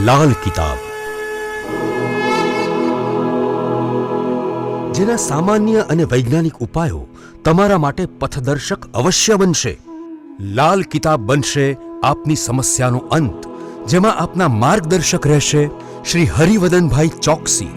લાલ કિતાબ, જેના સામાન્ય અને વૈજ્ઞાનિક ઉપાયો તમારા માટે પથદર્શક અવશ્ય બનશે. લાલ કિતાબ બનશે આપની સમસ્યાનો અંત, જેમાં આપના માર્ગદર્શક રહેશે શ્રી હરિવદનભાઈ ચોકસી.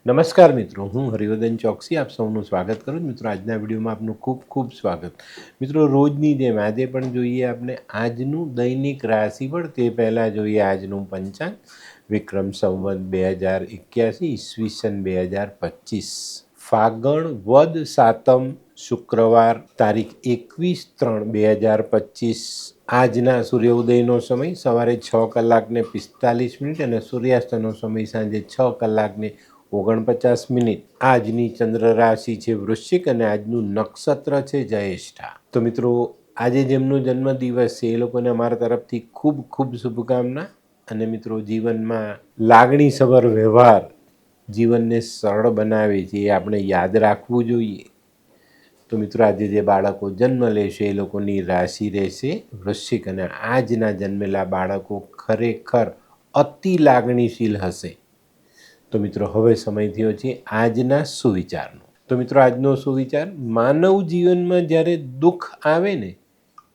નમસ્કાર મિત્રો, હું હરિવદન ચોકસી આપ સૌનું સ્વાગત કરું. મિત્રો, આજના વિડીયોમાં આપનું ખૂબ ખૂબ સ્વાગત. મિત્રો, રોજની જેમ આજે પણ જોઈએ આપણે આજનું દૈનિક રાશિફળ. તે પહેલાં જોઈએ આજનું પંચાંગ. વિક્રમ સંવત 2081 ઈસવીસન 2025 ફાગણ વદ સાતમ શુક્રવાર તારીખ 21/3/2025. આજના સૂર્યોદયનો સમય સવારે 6:45 અને સૂર્યાસ્તનો સમય સાંજે 6:49. આજની ચંદ્ર રાશિ છે વૃશ્ચિક અને આજનું નક્ષત્ર છે જ્યેષ્ઠા. તો મિત્રો, આજે જેમનો જન્મદિવસ છે એ લોકોને અમારા તરફથી ખૂબ ખૂબ શુભકામના. અને મિત્રો, જીવનમાં લાગણીસભર વ્યવહાર જીવનને સરળ બનાવે છે, એ આપણે યાદ રાખવું જોઈએ. તો મિત્રો, આજે જે બાળકો જન્મ લેશે એ લોકોની રાશિ રહેશે વૃશ્ચિક અને આજના જન્મેલા બાળકો ખરેખર અતિ લાગણીશીલ હશે. તો મિત્રો, હવે સમય થયો છે આજના સુવિચારનો. તો મિત્રો, આજનો સુવિચાર: માનવ જીવનમાં જ્યારે દુઃખ આવે ને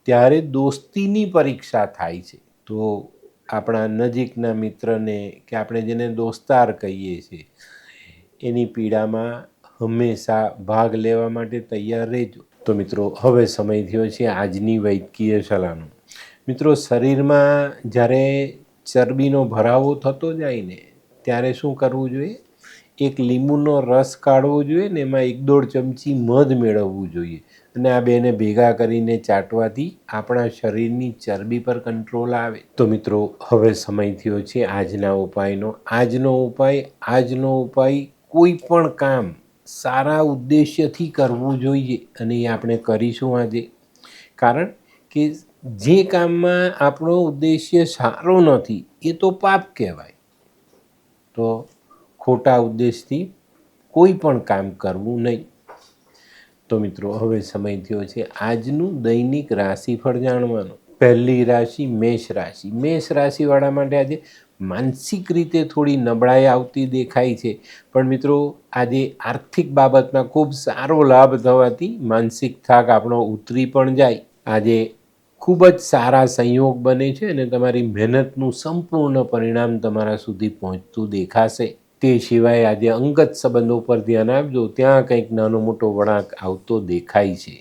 ત્યારે દોસ્તીની પરીક્ષા થાય છે. તો આપણા નજીકના મિત્રને કે આપણે જેને દોસ્તાર કહીએ છીએ એની પીડામાં હંમેશા ભાગ લેવા માટે તૈયાર રહેજો. તો મિત્રો, હવે સમય થયો છે આજની વૈદ્યકીય સલાહનો. મિત્રો, શરીરમાં જ્યારે ચરબીનો ભરાવો થતો જાય ને ત્યારે શું કરવું જોઈએ? એક લીંબુનો રસ કાઢવો જોઈએ ને એમાં 1-1.5 ચમચી મધ મેળવવું જોઈએ અને આ બેને ભેગા કરીને ચાટવાથી આપણા શરીરની ચરબી પર કંટ્રોલ આવે. તો મિત્રો, હવે સમય થયો છે આજના ઉપાયનો. આજનો ઉપાય કોઈ પણ કામ સારા ઉદ્દેશ્યથી કરવું જોઈએ અને એ આપણે કરીશું આજે. કારણ કે જે કામમાં આપણો ઉદ્દેશ્ય સારો નથી એ તો પાપ કહેવાય. તો ખોટા ઉદ્દેશથી કોઈ પણ કામ કરવું નહીં. તો મિત્રો, હવે સમય થયો છે આજનું દૈનિક રાશિફળ જાણવાનો. પહેલી રાશિ મેષ રાશિ. મેષ રાશિવાળા માટે આજે માનસિક રીતે થોડી નબળાઈ આવતી દેખાય છે, પણ મિત્રો, આજે આર્થિક બાબતમાં ખૂબ સારો લાભ થવાથી માનસિક થાક આપણો ઉતરી પણ જાય. આજે ખૂબ જ સારા સંયોગ બને છે અને તમારી મહેનતનું સંપૂર્ણ પરિણામ તમારા સુધી પહોંચતું દેખાશે. તે સિવાય આજે અંગત સંબંધો પર ધ્યાન આપજો, ત્યાં કંઈક નાનો મોટો વળાંક આવતો દેખાય છે.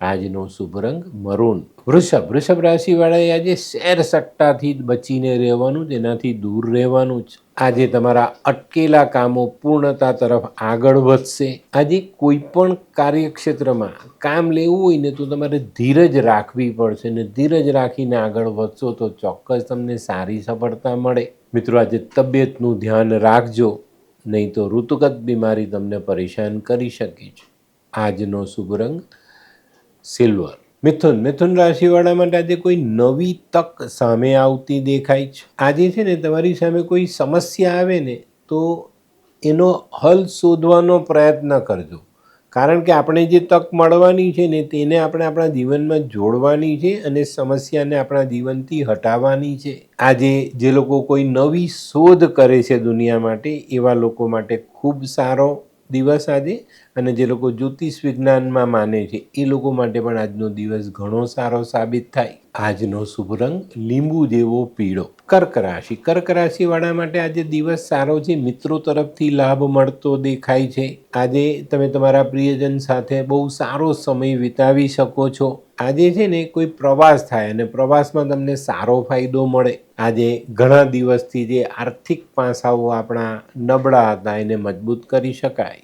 આજનો શુભ રંગ મરૂન. વૃષભ રાશિવાળાએ આજે શેર સટ્ટાથી બચીને રહેવાનું, તેનાથી દૂર રહેવાનું જ. આજે તમારા અટકેલા કામો પૂર્ણતા તરફ આગળ વધશે. આજે કોઈ પણ કાર્યક્ષેત્રમાં કામ લેવું હોય ને તો તમારે ધીરજ રાખવી પડશે ને ધીરજ રાખીને આગળ વધશો તો ચોક્કસ તમને સારી સફળતા મળે. મિત્રો, આજે તબિયતનું ધ્યાન રાખજો, નહીં તો ઋતુગત બીમારી તમને પરેશાન કરી શકે છે. આજનો શુભ રંગ સિલ્વર. મિથુન રાશિવાળા માટે આજે કોઈ નવી તક સામે આવતી દેખાય છે. આજે છે ને તમારી સામે કોઈ સમસ્યા આવે ને તો એનો હલ શોધવાનો પ્રયત્ન કરજો, કારણ કે આપણે જે તક મળવાની છે ને તેને આપણે આપણા જીવનમાં જોડવાની છે અને સમસ્યાને આપણા જીવનથી હટાવવાની છે. આજે જે લોકો કોઈ નવી શોધ કરે છે દુનિયા માટે, એવા લોકો માટે ખૂબ સારો દિવસ આજે. અને જે લોકો જ્યોતિષ વિજ્ઞાનમાં માને છે એ લોકો માટે પણ આજનો દિવસ ઘણો સારો સાબિત થાય. આજનો શુભ રંગ લીંબુ જેવો પીળો. કર્ક રાશિવાળા માટે આજે દિવસ સારો છે. મિત્રો તરફથી લાભ મળતો દેખાય છે. આજે તમે તમારા પ્રિયજન સાથે બહુ સારો સમય વિતાવી શકો છો. આજે છે ને કોઈ પ્રવાસ થાય અને પ્રવાસમાં તમને સારો ફાયદો મળે. આજે ઘણા દિવસથી જે આર્થિક પાસાઓ આપણા નબળા હતા એને મજબૂત કરી શકાય.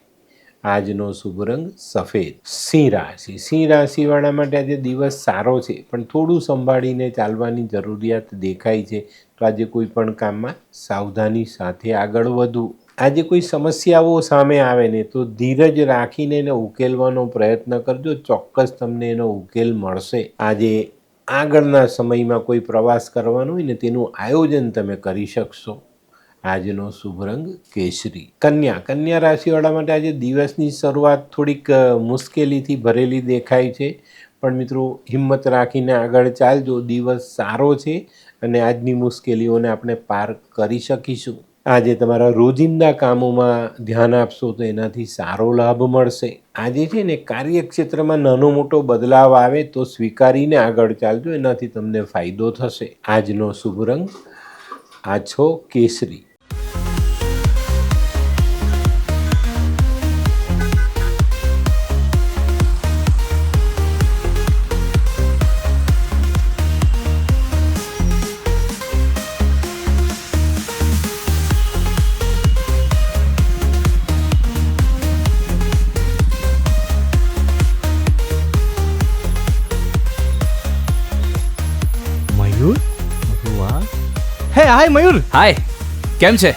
આજનો શુભ રંગ સફેદ. સિંહ રાશિવાળા માટે આજે દિવસ સારો છે, પણ થોડું સંભાળીને ચાલવાની જરૂરિયાત દેખાય છે. તો આજે કોઈ પણ કામમાં સાવધાની સાથે આગળ વધવું. આજે કોઈ સમસ્યાઓ સામે આવે ને તો ધીરજ રાખીને એને ઉકેલવાનો પ્રયત્ન કરજો, ચોક્કસ તમને એનો ઉકેલ મળશે. આજે આગળના સમયમાં કોઈ પ્રવાસ કરવાનો હોય ને તેનું આયોજન તમે કરી શકશો. આજનો શુભ રંગ કેસરી. કન્યા રાશિવાળા માટે આજે દિવસની શરૂઆત થોડીક મુશ્કેલીથી ભરેલી દેખાય છે, પણ મિત્રો હિંમત રાખીને આગળ ચાલજો, દિવસ સારો છે અને આજની મુશ્કેલીઓને આપણે પાર કરી શકીશું. આજે તમારા રોજિંદા કામોમાં ધ્યાન આપશો તો એનાથી સારો લાભ મળશે. આજે છે ને કાર્યક્ષેત્રમાં નાનો મોટો બદલાવ આવે તો સ્વીકારીને આગળ ચાલજો, એનાથી તમને ફાયદો થશે. આજનો શુભ રંગ આછો કેસરી. મયુર, વાહ. હે હાય મયુર. હાય, કેમ છે?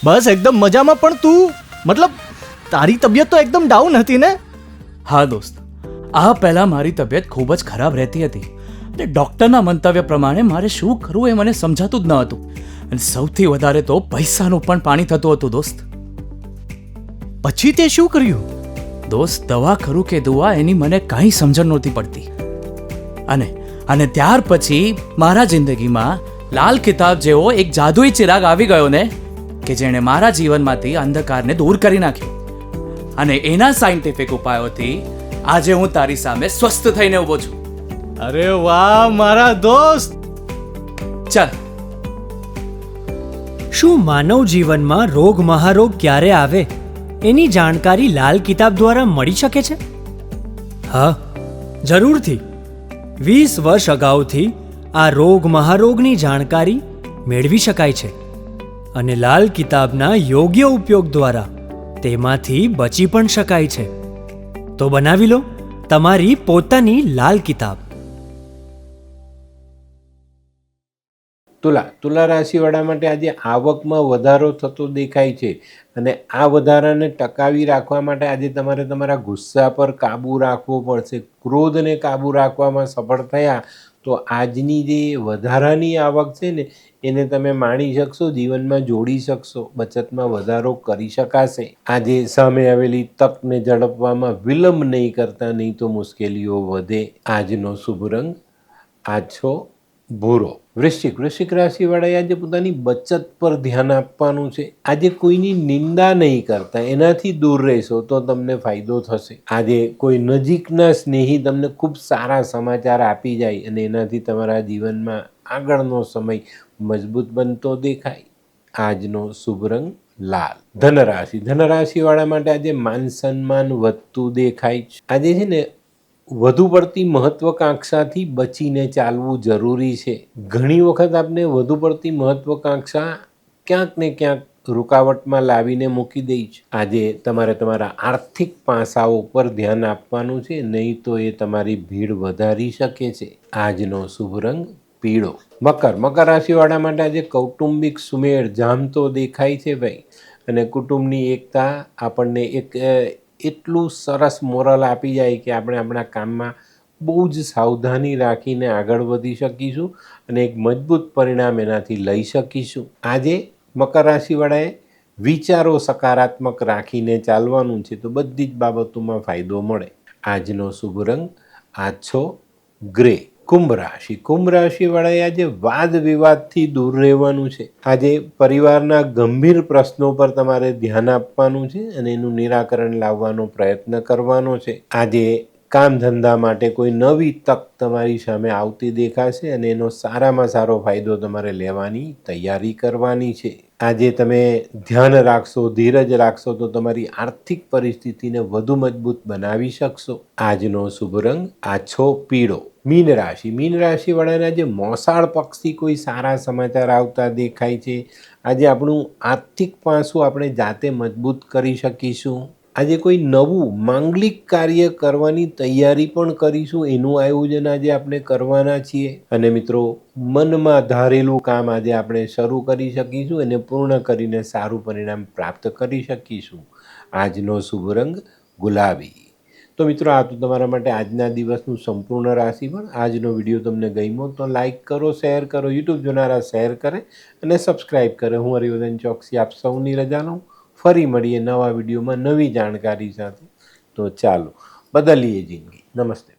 બસ એકદમ મજામાં. પણ તું મતલબ તારી તબિયત તો એકદમ ડાઉન હતી ને? હા દોસ્ત, આ પહેલાં મારી તબિયત ખૂબ જ ખરાબ રહેતી હતી. અને ડૉક્ટરના મંતવ્ય પ્રમાણે મારે શું કરવું એ મને સમજાતું જ ન હતું. અને સૌથી વધારે તો પૈસાનું પણ પાણી થતું હતું દોસ્ત. પછી તે શું કર્યું? દોસ્ત, દવા ખરું કે દુઆ એની મને કાંઈ સમજણ નહોતી પડતી. અને ત્યાર પછી મારા જિંદગીમાં લાલ કિતાબ જેવો એક જાદુઈ ચિરાગ આવી ગયો ને, કે જેણે મારા જીવનમાંથી અંધકારને દૂર કરી નાખ્યો. અને એના સાયન્ટિફિક ઉપાયોથી આજે હું તારી સામે સ્વસ્થ થઈને ઊભો છું. અરે વાહ મારા દોસ્ત. ચાલ. શું માનવ જીવનમાં રોગ મહારોગ ક્યારે આવે એની જાણકારી લાલ કિતાબ દ્વારા મળી શકે છે? હા, જરૂરથી. 20 વર્ષ અગાઉથી આ રોગ મહારોગની જાણકારી મેળવી શકાય છે અને લાલ કિતાબના યોગ્ય ઉપયોગ દ્વારા તેમાંથી બચી પણ શકાય છે. તો બનાવી લો તમારી પોતાની લાલ કિતાબ. તુલા રાશિવાળા માટે આજે આવકમાં વધારો થતો દેખાય છે અને આ વધારાને ટકાવી રાખવા માટે આજે તમારે તમારા ગુસ્સા પર કાબૂ રાખવો પડશે. ક્રોધને કાબૂ રાખવામાં સફળ થયા તો આજની જે વધારાની આવક છે ને એને તમે માણી શકશો, જીવનમાં જોડી શકશો, બચતમાં વધારો કરી શકાશે. આજે સામે આવેલી તકને ઝડપવામાં વિલંબ નહીં કરતા, નહીં તો મુશ્કેલીઓ વધે. આજનો શુભ રંગ આછો ભૂરો. વૃશ્ચિક રાશિવાળાએ આજે પોતાની બચત પર ધ્યાન આપવાનું છે. આજે કોઈની નિંદા નહીં કરતા, એનાથી દૂર રહેશો તો તમને ફાયદો થશે. આજે કોઈ નજીકના સ્નેહી તમને ખૂબ સારા સમાચાર આપી જાય અને એનાથી તમારા જીવનમાં આગળનો સમય મજબૂત બનતો દેખાય. આજનો શુભ રંગ લાલ. ધનરાશિવાળા માટે આજે માન સન્માન વધતું દેખાય છે. આજે છે ને વધુ પડતી મહત્વકાંક્ષાથી બચીને ચાલવું જરૂરી છે. ઘણી વખત આપણે વધુ પડતી મહત્વકાંક્ષા ક્યાંક ને ક્યાંક રૂકાવટમાં લાવીને મૂકી દઈ છે. આજે તમારે તમારા આર્થિક પાસાઓ પર ધ્યાન આપવાનું છે, નહીં તો એ તમારી ભીડ વધારી શકે છે. આજનો શુભ રંગ પીળો. મકર રાશિવાળા માટે આજે કૌટુંબિક સુમેળ જામતો દેખાય છે ભાઈ. અને કુટુંબની એકતા આપણને એટલું સરસ મોરલ આપી જાય કે આપણે આપણા કામમાં બહુ જ સાવધાની રાખીને આગળ વધી શકીશું અને એક મજબૂત પરિણામ એનાથી લઈ શકીશું. આજે મકર રાશિવાળાએ વિચારો સકારાત્મક રાખીને ચાલવાનું છે તો બધી જ બાબતોમાં ફાયદો મળે. આજનો શુભ રંગ આછો ગ્રે. કુંભ રાશિવાળાએ આજે વાદ વિવાદથી દૂર રહેવાનું છે. આજે પરિવારના ગંભીર પ્રશ્નો પર તમારે ધ્યાન આપવાનું છે અને એનું નિરાકરણ લાવવાનો પ્રયત્ન કરવાનો છે. આજે કામ ધંધા માટે કોઈ નવી તક તમારી સામે આવતી દેખાશે અને એનો સારામાં સારો ફાયદો તમારે લેવાની તૈયારી કરવાની છે. આજે તમે ધ્યાન રાખશો, ધીરજ રાખશો તો તમારી આર્થિક પરિસ્થિતિને વધુ મજબૂત બનાવી શકશો. આજનો શુભ રંગ આછો પીળો. મીન રાશિવાળાને આજે મોસાળ પક્ષથી કોઈ સારા સમાચાર આવતા દેખાય છે. આજે આપણું આર્થિક પાસું આપણે જાતે મજબૂત કરી શકીશું. આજે કોઈ નવું માંગલિક કાર્ય કરવાની તૈયારી પણ કરીશું, એનું આયોજન આજે આપણે કરવાના છીએ. અને મિત્રો, મનમાં ધારેલું કામ આજે આપણે શરૂ કરી શકીશું અને પૂર્ણ કરીને સારું પરિણામ પ્રાપ્ત કરી શકીશું. આજનો શુભ રંગ ગુલાબી. તો મિત્રો, આ તો તમારા માટે આજના દિવસનું સંપૂર્ણ રાશિફળ. આજનો વિડીયો તમને ગમ્યો તો લાઈક કરો, શેર કરો, યુટ્યુબ જોનારા શેર કરે અને સબસ્ક્રાઈબ કરે. હું હરિવર્ધન ચોકસી આપ સૌની રજા લઉં. ફરી મળીએ નવા વિડીયોમાં નવી જાણકારી સાથે. તો ચાલો, બદલીએ જિંદગી. નમસ્તે.